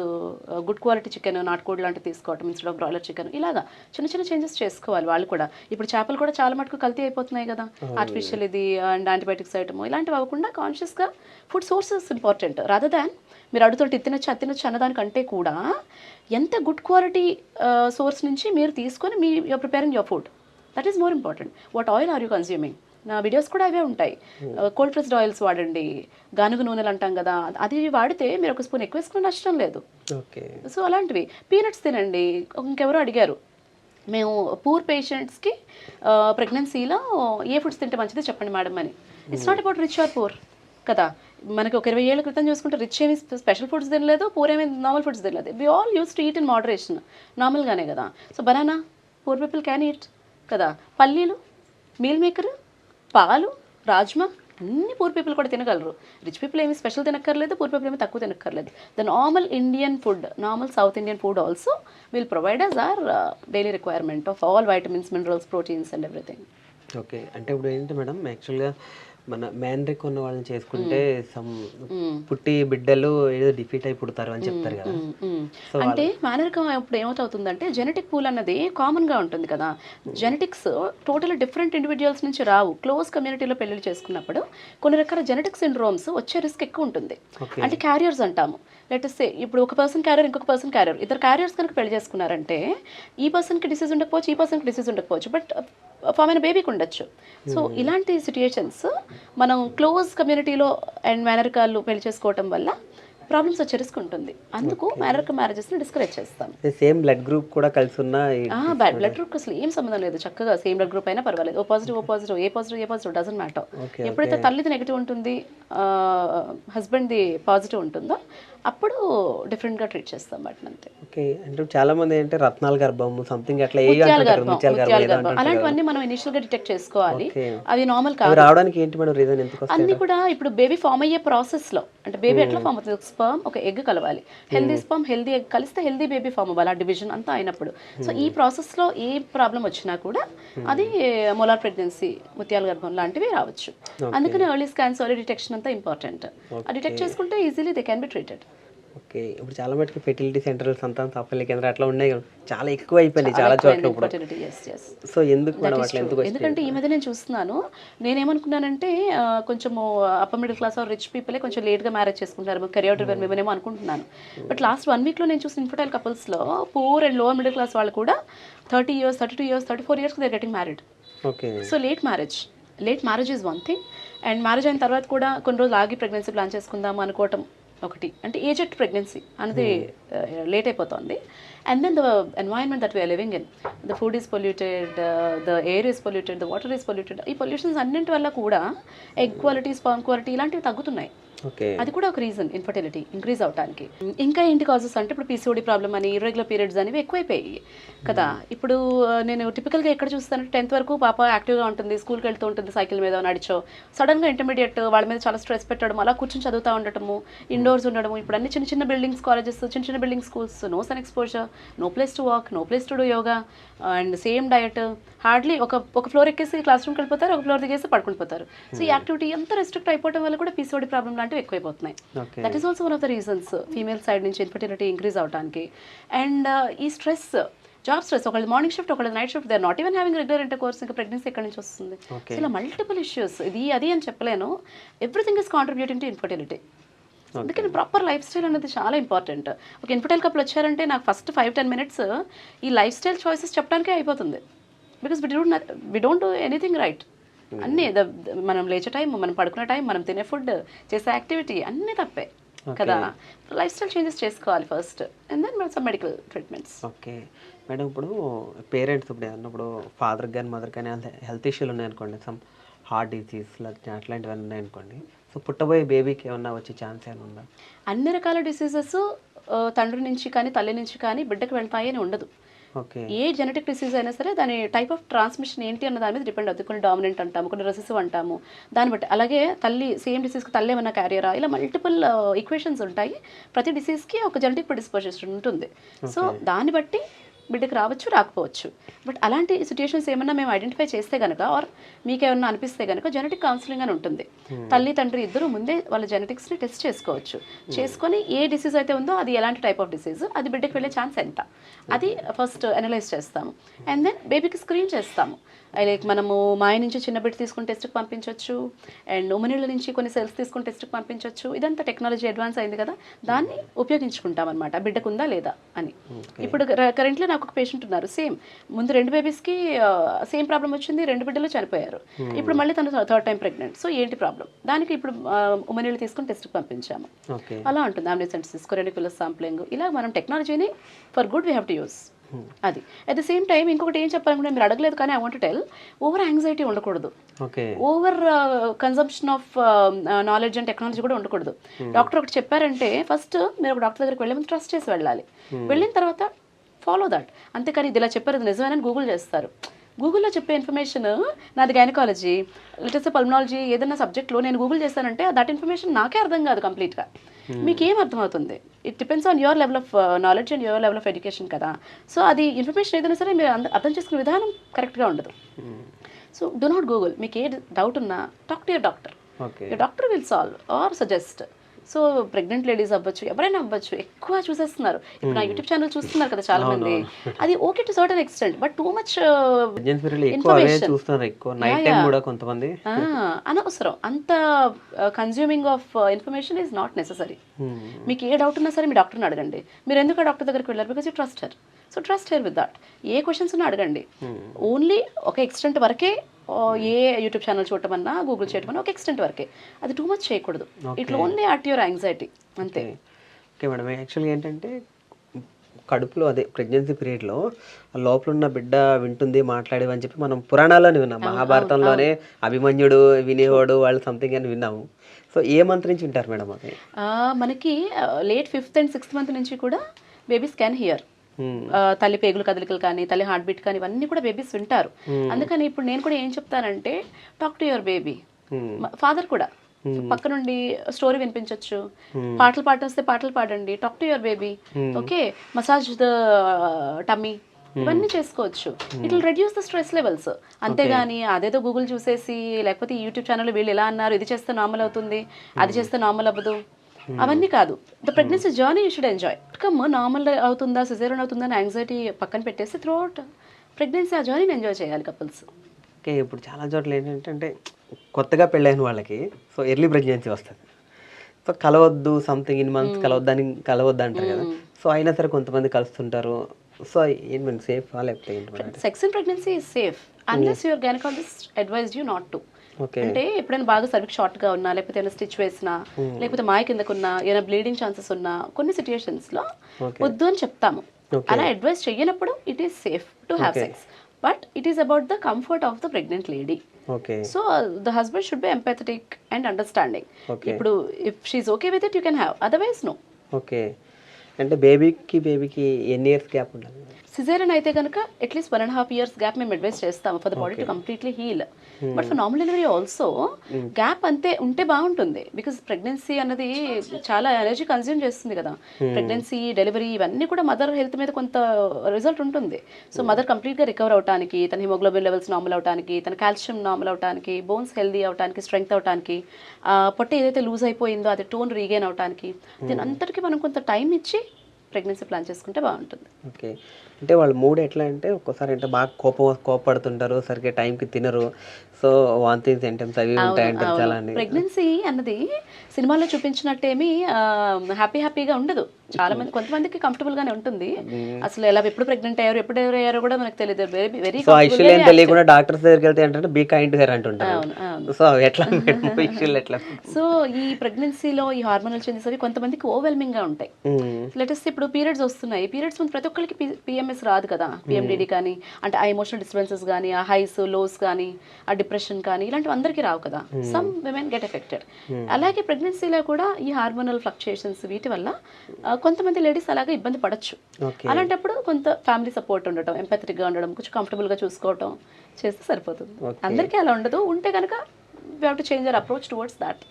గుడ్ క్వాలిటీ చికెన్, నాటుకోడి లాంటివి తీసుకోవటం ఇన్స్టెడ్ ఆఫ్ బ్రాయిలర్ చికెన్. ఇలాగా చిన్న చిన్న చేంజెస్ చేసుకోవాలి వాళ్ళు కూడా. ఇప్పుడు చేపలు కూడా చాలా మటుకు కల్తీ అయిపోతున్నాయి కదా, ఆర్టిఫిషియల్ ఇది అండ్ యాంటీబయాటిక్స్ ఐటమ్, ఇలాంటివి అవ్వకుండా కాన్షియస్గా food sources important. Rather than మీరు అడుగుతుంటే తినొచ్చు అది తినొచ్చు అన్నదానికంటే కూడా ఎంత గుడ్ క్వాలిటీ సోర్స్ నుంచి మీరు తీసుకొని you are preparing your food, that is more important. What oil are you consuming? నా వీడియోస్ కూడా అవే ఉంటాయి. కోల్డ్ ప్రెస్డ్ ఆయిల్స్ వాడండి, గానుగ నూనెలు అంటాం కదా, అది వాడితే మీరు ఒక స్పూన్ ఎక్కువ వేసుకుని నష్టం లేదు. సో అలాంటివి. పీనట్స్ తినండి. ఇంకెవరో అడిగారు, మేము పూర్ పేషెంట్స్కి ప్రెగ్నెన్సీలో ఏ ఫుడ్స్ తింటే మంచిదో చెప్పండి మేడం అని. It's not about rich or poor కదా. మనకి ఒక 20 ఏళ్ళ క్రితం చూసుకుంటే రిచ్ ఏమి స్పెషల్ ఫుడ్స్ తినలేదు, పూర్ ఏమి నార్మల్ ఫుడ్స్ తినలేదు. We all use to eat in moderation, నార్మల్గానే కదా. So banana poor people can eat కదా, పల్లీలు, మీల్ మేకర్, పాలు, రాజ్మా అన్ని పూర్ పీపుల్ కూడా తినగలరు. రిచ్ పీపుల్ ఏమి స్పెషల్ తినక్కర్లేదు, పూర్ పీపుల్ ఏమి తక్కువ తినక్కర్లేదు. The normal Indian food, normal south Indian food also will provide us our daily requirement of all vitamins, minerals, proteins and everything. Okay, అంటే ఇప్పుడు ఏంటి మేడం, యాక్చువల్గా మన మ్యాన్రిక్ ఉన్న వాళ్ళని చేసుకుంటే సమ్ పుట్టి బిడ్డలు ఏదో డిఫీట్ అయి పుడతారు అని చెప్తారు కదా. అంటే మేనరికం ఇప్పుడు ఏమవుతుందంటే జెనెటిక్ పూల్ అన్నది కామన్గా ఉంటుంది కదా. జెనెటిక్స్ టోటల్ డిఫరెంట్ ఇండివిజువల్స్ నుంచి రావు. క్లోజ్ కమ్యూనిటీలో పెళ్లి చేసుకున్నప్పుడు కొన్ని రకాల జెనెటిక్ సిండ్రోమ్స్ వచ్చే రిస్క్ ఎక్కువ ఉంటుంది. అంటే క్యారియర్స్ అంటాము. లెట్స్ సే ఇప్పుడు ఒక పర్సన్ క్యారియర్, ఇంకొక పర్సన్ క్యారియర్, ఇద్దరు క్యారియర్స్ కనుక పెళ్లి చేసుకున్నారంటే ఈ పర్సన్కి డిసీజ్ ఉండకపోవచ్చు, ఈ పర్సన్కి డిసీజ్ ఉండకపోవచ్చు, బట్ ఫామ్ అయిన బేబీకి ఉండొచ్చు. సో ఇలాంటి సిచ్యుయేషన్స్ మనం క్లోజ్ కమ్యూనిటీలో అండ్ మేనరికాలు పెళ్లి చేసుకోవటం వల్ల ప్రాబ్లమ్స్ వచ్చే రిస్క్ ఉంటుంది. అందుకు మేనరిక మ్యారేజెస్ని డిస్కరేజ్ చేస్తాం. సేమ్ బ్లడ్ గ్రూప్ కూడా కలిసి ఉన్న బ్లడ్ గ్రూప్ అసలు ఏం సంబంధం లేదు. చక్కగా సేమ్ బ్లడ్ గ్రూప్ అయినా పర్వాలేదు. O positive, A positive doesn't matter. ఎప్పుడైతే తల్లిది నెగిటివ్ ఉంటుంది, హస్బెండ్ది పాజిటివ్ ఉంటుందో అప్పుడు డిఫరెంట్గా ట్రీట్ చేస్తాం వాటిని, అంతే. ఓకే, అంటే చాలా మంది ఏంటంటే రత్నాల గర్భం సంథింగ్ అట్లా అలాంటివన్నీ మనం ఇనిషియల్గా డిటెక్ట్ చేసుకోవాలి. అది నార్మల్ కాదు. రావడానికి ఏంటి మేడం రీజన్? ఎందుకు అన్ని కూడా ఇప్పుడు బేబీ ఫామ్ అయ్యే ప్రాసెస్లో, అంటే బేబీ ఎట్లా ఫామ్ అవుతుంది, ఒక స్పర్మ్, ఒక ఎగ్ కలవాలి. హెల్దీ స్పర్మ్, హెల్దీ ఎగ్ కలిస్తే హెల్దీ బేబీ ఫామ్ అవ్వాలి, ఆ డివిజన్ అంతా అయినప్పుడు. సో ఈ ప్రాసెస్లో ఏ ప్రాబ్లం వచ్చినా కూడా అది మొలార్ ప్రెగ్నెన్సీ, ముత్యాల గర్భం లాంటివి రావచ్చు. అందుకని ఎర్లీ స్కాన్స్, ఎర్లీ డిటెక్షన్ అంతా ఇంపార్టెంట్. ఆ డిటెక్ట్ చేసుకుంటే easily they can be treated. Okay, ఇప్పుడు చాలా మటుకు ఫెర్టిలిటీ సెంటర్లు, సంతాన సాఫల్య కేంద్రం అట్లా ఉన్నాయి, చాలా ఎక్కువ అయిపోయినాయి చాలా చోట్ల ఇప్పుడు. సో ఎందుకు మేడం అట్లా, ఎందుకంటే ఈ మధ్య నేను చూస్తున్నాను, నేనేమనుకున్నానంటే కొంచెము upper middle class or rich పీపులే కొంచెం లేట్గా మ్యారేజ్ చేసుకుంటారు, కెరియర్ డ్రివెన్ మేమేమో అనుకుంటున్నాను. బట్ లాస్ట్ 1 వీక్లో నేను చూసిన ఇన్ఫర్టైల్ కపుల్స్లో poor and lower middle class వాళ్ళు కూడా 30 years, 32 years, 34 years they getting married. Okay, so late marriage is one thing. And marriage అయిన తర్వాత కూడా కొన్ని రోజులు ఆగి ప్రెగ్నెన్సీ ప్లాన్ చేసుకుందాం అనుకోవటం ఒకటి. అంటే ఏజెడ్ ప్రెగ్నెన్సీ అనేది లేట్ అయిపోతుంది. And then the environment that we are living in, the food is polluted, the air is polluted, the water is polluted. ఈ పొల్యూషన్స్ అన్నింటి వల్ల కూడా ఎగ్ క్వాలిటీ, స్పర్మ్ క్వాలిటీ ఇలాంటివి తగ్గుతున్నాయి. ఓకే, అది కూడా ఒక రీజన్ ఇన్ఫర్టిలిటీ ఇంక్రీజ్ అవడానికి. ఇంకా ఏంటి కాజెస్ అంటే ఇప్పుడు పీసీఓడి ప్రాబ్లమ్ అని, ఇర్రెగ్యులర్ పీరియడ్స్ అనేవి ఎక్కువైపోయాయి కదా. ఇప్పుడు నేను టిపికల్గా ఎక్కడ చూస్తానంటే 10th వరకు పాప యాక్టివ్గా ఉంటుంది, స్కూల్కి వెళ్తూ ఉంటుంది, సైకిల్ మీద నడిచో, సడన్గా ఇంటర్మీడియట్ వాళ్ళ మీద చాలా స్ట్రెస్ పెట్టడం, అలా కూర్చొని చదువుతూ ఉండటము, ఇండోర్స్ ఉండడము. ఇప్పుడు అన్ని చిన్న చిన్న బిల్డింగ్స్, కాలేజెస్, చిన్న చిన్న building schools, no sun exposure, no place to walk, no place to do yoga, and same diet. Hardly ఒక ఫ్లోర్ ఎక్కేసి క్లాస్ రూమ్కి వెళ్ళిపోతారు, ఒక ఫ్లోర్ దిగేసి పడుకుని పోతారు. సో ఈ యాక్టివిటీ ఎంత రెస్ట్రిక్ట్ అయిపోవడం వల్ల కూడా పీసీఓడి ప్రాబ్లమ్ లాంటివి ఎక్కువైపోతున్నాయి. That is also one of the reasons female side నుంచి ఇన్ఫర్టిలిటీ ఇంక్రీజ్ అవడానికి. అండ్ ఈ స్ట్రెస్, జాబ్ స్ట్రెస్, ఒకళ్ళు మార్నింగ్ షిఫ్ట్, ఒకళ్ళు night shift, they are not even having regular intercourse, ఇంకా ప్రెగ్నెన్సీ ఎక్కడి నుంచి వస్తుంది? సో ఇలా మల్టిపుల్ ఇష్యూస్, ఇది అది అని చెప్పలేను. Everything is contributing to infertility. అందుకని ప్రాపర్ లైఫ్ స్టైల్ అనేది చాలా ఇంపార్టెంట్. ఒక ఇన్ఫర్టైల్ కపుల్ వచ్చారంటే నాకు ఫస్ట్ 5-10 minutes ఈ లైఫ్ స్టైల్ చాయిసెస్ చెప్పడానికే అయిపోతుంది. Because we don't do anything right. అన్నీ మనం లేచే టైం, మనం పడుకునే టైం, మనం తినే ఫుడ్, చేసే యాక్టివిటీ అన్నీ తప్పే కదా. లైఫ్ స్టైల్ చేంజెస్ చేసుకోవాలి first, and then some medical treatments. Okay madam, ఇప్పుడు పేరెంట్స్ ఇప్పుడు అన్నప్పుడు ఫాదర్ కానీ మదర్ కానీ హెల్త్ ఇష్యూలు ఉన్నాయనుకోండి, సమ్ హార్ట్ డిసీజ్ అట్లాంటివన్నీ ఉన్నాయనుకోండి, సో పుట్టబోయే బేబీకి ఏమన్నా వచ్చే ఛాన్స్ ఏమైనా ఉందా? అన్ని రకాల డిసీజెస్ తండ్రి నుంచి కానీ తల్లి నుంచి కానీ బిడ్డకు వెళ్తాయి అని ఉండదు. ఓకే, ఏ జెనెటిక్ డిసీజ్ అయినా సరే దాని టైప్ ఆఫ్ ట్రాన్స్మిషన్ ఏంటి అన్న దాని మీద డిపెండ్ అవుతుంది. కొన్ని డామినెంట్ అంటాము, కొన్ని రెసెసివ్ అంటాము, దాన్ని బట్టి. అలాగే తల్లి సేమ్ డిసీజ్కి తల్లి ఏమన్నా క్యారియరా, ఇలా మల్టిపుల్ ఈక్వేషన్స్ ఉంటాయి. ప్రతి డిసీజ్కి ఒక జెనెటిక్ ప్రిడిస్పోజిషన్ ఉంటుంది. సో దాన్ని బట్టి బిడ్డకి రావచ్చు, రాకపోవచ్చు. బట్ అలాంటి సిచ్యుయేషన్స్ ఏమన్నా మేము ఐడెంటిఫై చేస్తే కనుక, ఆర్ మీకేమన్నా అనిపిస్తే కనుక జెనెటిక్ కౌన్సిలింగ్ అని ఉంటుంది. తల్లి తండ్రి ఇద్దరు ముందే వాళ్ళ జెనెటిక్స్ని టెస్ట్ చేసుకోవచ్చు. చేసుకొని ఏ డిసీజ్ అయితే ఉందో అది ఎలాంటి టైప్ ఆఫ్ డిసీజ్, అది బిడ్డకి వెళ్ళే ఛాన్స్ ఎంత, అది ఫస్ట్ అనలైజ్ చేస్తాము. అండ్ దెన్ బేబీకి స్క్రీన్ చేస్తాము. లైక్ మనము మాయ నుంచి చిన్న బిడ్డ తీసుకుని టెస్ట్కి పంపించవచ్చు, అండ్ ఉమ్మనీళ్ళ నుంచి కొన్ని సెల్స్ తీసుకుని టెస్ట్కి పంపించవచ్చు. ఇదంతా టెక్నాలజీ అడ్వాన్స్ అయింది కదా, దాన్ని ఉపయోగించుకుంటాం అనమాట, బిడ్డకు ఉందా లేదా అని. ఇప్పుడు కరెంట్లీ నాకు ఒక పేషెంట్ ఉన్నారు, సేమ్ ముందు 2 బేబీస్కి సేమ్ ప్రాబ్లం వచ్చింది, 2 బిడ్డలు చనిపోయారు. ఇప్పుడు మళ్ళీ తను 3rd time ప్రెగ్నెంట్. సో ఏంటి ప్రాబ్లం, దానికి ఇప్పుడు ఉమ్మనీళ్ళు తీసుకుని టెస్ట్కి పంపించాము. అలా ఉంటుంది. ఆమ్నిసెంటిసిస్, కొరెనికులస్ సాంప్లింగ్, ఇలా మనం టెక్నాలజీని for good we have to use. అది అట్ ద సేమ్ టైం ఇంకొకటి ఏం చెప్పాలనుకుంటే, మీరు అడగలేదు కానీ I want to tell, over anxiety ఉండకూడదు, over consumption of knowledge and technology కూడా ఉండకూడదు. డాక్టర్ ఒకటి చెప్పారంటే ఫస్ట్ మీరు ఒక డాక్టర్ దగ్గరికి వెళ్ళే ముందు ట్రస్ట్ చేసి వెళ్ళాలి. వెళ్ళిన తర్వాత ఫాలో దట్. అంతేకాని ఇది ఇలా చెప్పారు, ఇది నిజమేనని గూగుల్ చేస్తారు. గూగుల్లో చెప్పే ఇన్ఫర్మేషన్, నాది గైనకాలజీ, లిటరసీ, పల్మనాలజీ, ఏదైనా సబ్జెక్ట్లో నేను గూగుల్ చేస్తానంటే దట్ ఇన్ఫర్మేషన్ నాకే అర్థం కాదు కంప్లీట్గా. మీకేం అర్థమవుతుంది? It depends on your level of knowledge and your level of education కదా. సో అది ఇన్ఫర్మేషన్ ఏదైనా సరే మీరు అర్థం చేసుకునే విధానం కరెక్ట్గా ఉండదు. So do not Google. మీకు ఏ డౌట్ ఉన్నా talk to your doctor. Your doctor will solve or suggest. So pregnant ladies అవ్వచ్చు, ఎవరైనా అవ్వచ్చు, ఎక్కువ చూసేస్తున్నారు. ఇప్పుడు నా యూట్యూబ్ ఛానల్ చూస్తున్నారు కదా చాలా మంది, అది okay to certain extent, but too much information అనవసరం. అంత consuming of information is not necessary. మీకు ఏ డౌట్ ఉన్నా సరే మీ డాక్టర్ని అడగండి. మీరు ఎందుకు ఆ డాక్టర్ దగ్గరికి వెళ్ళారు? Because you trust her. So trust her with that. A questions ఉన్నా అడగండి. ఓన్లీ ఒక ఎక్స్టెంట్ వరకే ఏ యూట్యూబ్ ఛానల్ చూడటమన్నా, గూగుల్ చేయటమన్నా ఒక ఎక్స్టెంట్ వరకే. అది టూ మచ్ చేయకూడదు. ఇట్లా ఓన్లీ అట్ యువర్ యాంగ్జైటీ అంతే. ఓకే మేడం, యాక్చువల్గా ఏంటంటే కడుపులో అదే ప్రెగ్నెన్సీ పీరియడ్లో లోపల ఉన్న బిడ్డ వింటుంది, మాట్లాడేవి అని చెప్పి మనం పురాణాల్లోనే విన్నాం. మహాభారతంలోనే అభిమన్యుడు వినేవాడు వాళ్ళు సంథింగ్ అని విన్నాము. సో ఏ మంత్ నుంచి వింటారు మేడం అది? మనకి late 5th and 6th month నుంచి కూడా బేబీస్ క్యాన్ హియర్. తల్లి పేగులు కదలికలు కానీ, తల్లి హార్ట్ బీట్ కానీ, ఇవన్నీ కూడా బేబీస్ వింటారు. అందుకని ఇప్పుడు నేను కూడా ఏం చెప్తానంటే, talk to your baby. Father కూడా పక్క నుండి స్టోరీ వినిపించవచ్చు, పాటలు పాటొస్తే పాటలు పాడండి, talk to your baby. Okay, massage the tummy, ఇవన్నీ చేసుకోవచ్చు. It will reduce the stress levels. అంతేగాని అదేదో గూగుల్ చూసేసి, లేకపోతే యూట్యూబ్ ఛానల్ వీళ్ళు ఇలా అన్నారు, ఇది చేస్తే నార్మల్ అవుతుంది, అది చేస్తే నార్మల్ అవ్వదు, అవన్నీ కాదు. The pregnancy journey you should enjoy. Come normal అవుతుందా, సిజేరియన్ అవుతుందా అని యాంగ్జైటీ పక్కన పెట్టేసి త్రూ అవుట్ ప్రెగ్నెన్సీ ఆ జర్నీని ఎంజాయ్ చేయాలి కపుల్స్. ఓకే, ఇప్పుడు చాలా చోట్ల ఏంటంటే కొత్తగా పెళ్ళైన వాళ్ళకి సో ఎర్లీ ప్రెగ్నెన్సీ వస్తుంది. సో కలవద్దు, సంథింగ్ ఇన్ మంత్స్ కలవద్దు అంటారు కదా. సో అయినా సరే కొంతమంది కలుస్తుంటారు. సో ఏంటి సేఫ్ లేకపోతే ఏంటి? Sex in pregnancy is safe unless your gynaecologist advised you not to. అంటే ఎప్పుడైనా బాగా సర్విక్స్ షార్ట్గా ఉన్నా, లేకపోతే ఏమైనా స్టిచ్ వేసినా, లేకపోతే మాయ కిందకున్నా, ఏమైనా బ్లీడింగ్ ఛాన్సెస్ ఉన్నా, కొన్ని సిచ్యుయేషన్స్లో వద్దు అని చెప్తాము. Okay. అలా అడ్వైస్ చేయనప్పుడు it is safe to have sex, but it is about the comfort of the pregnant lady. Okay. So the husband should be empathetic and understanding. Okay. ఇప్పుడు if she's okay with it you can have, otherwise no. Okay. అంటే బేబీకి ఎన్ని years gap ఉండాలి? Caesarean అయితే కనుక at least 1.5 years gap మేము advice చేస్తాం for the body to completely heal. But for normal delivery also gap అంతే ఉంటే బాగుంటుంది, బికాస్ ప్రెగ్నెన్సీ అన్నది చాలా ఎనర్జీ కన్జ్యూమ్ చేస్తుంది కదా. ప్రెగ్నెన్సీ, డెలివరీ ఇవన్నీ కూడా మదర్ హెల్త్ మీద కొంత రిజల్ట్ ఉంటుంది. సో మదర్ కంప్లీట్గా రికవర్ అవడానికి, తన హిమోగ్లోబిన్ లెవెల్స్ నార్మల్ అవడానికి, తన కాల్షియం నార్మల్ అవడానికి, బోన్స్ హెల్దీ అవడానికి, స్ట్రెంగ్త్ అవడానికి, పొట్ట ఏదైతే లూజ్ అయిపోయిందో అది టోన్ రీగైన్ అవడానికి, దీని అంతటికీ మనం కొంత టైం ఇచ్చి ప్రెగ్నెన్సీ ప్లాన్ చేసుకుంటే బాగుంటుంది. ఓకే. అంటే వాళ్ళ మూడ్ ఎట్లా అంటే ఒక్కోసారి అంటే బాగా కోపడుతుంటారు, సరిగ్గా టైంకి తినరు, సో వాంతింగ్ సింటమ్స్ అవి ఉంటాయంటారు చాలా. ప్రెగ్నెన్సీ అన్నది సినిమాలో చూపించినట్టేమి హ్యాపీగా ఉండదు. చాలా మంది, కొంతమందికి కంఫర్టబుల్ గానే ఉంటుంది. అసలు ఎలా ఎప్పుడు ప్రెగ్నెంట్ అయ్యారు, ఎప్పుడు డెలివరీ అయ్యారో కూడా మనకు తెలియదు. వెరీ సో ఇష్యూలు ఏం తెలియకుండా డాక్టర్స్ దగ్గరికి వెళ్తే ఏంటంటే బీ కైండ్ టు హెర్ అంటుంటారు. సో ఎట్లా ఇష్యూలు ఎట్లా? సో ఈ ప్రెగ్నెన్సీలో ఈ హార్మోనల్ చేంజెస్ అవి కొంతమందికి ఓవర్వెల్మింగ్ గా ఉంటాయి. లేటెస్ట్ ఇప్పుడు పీరియడ్స్ వస్తున్నాయి, పీరియడ్స్ ముందు ప్రతి ఒక్కరికి పిఎంఎస్ రాదు కదా, పిఎండిడి కానీ, అంటే ఆ ఎమోషనల్ డిస్టర్బెన్సెస్ కానీ, ఆ హైస్ లోస్ కానీ, ఆ డిప్రెషన్ కానీ, ఇలాంటివి అందరికీ రావు కదా. Some women get affected. అలాగే ప్రెగ్నెన్సీలో కూడా ఈ హార్మోనల్ ఫ్లక్చుయేషన్స్ వీటి వల్ల కొంతమంది లేడీస్ అలాగే ఇబ్బంది పడచ్చు. అలాంటప్పుడు కొంత ఫ్యామిలీ సపోర్ట్ ఉండటం, ఎంపథెటిక్ గా ఉండడం, కొంచెం కంఫర్టబుల్ గా చూసుకోవటం చేస్తే సరిపోతుంది. అందరికీ అలా ఉండదు. ఉంటే కనుక we have to change our approach towards that.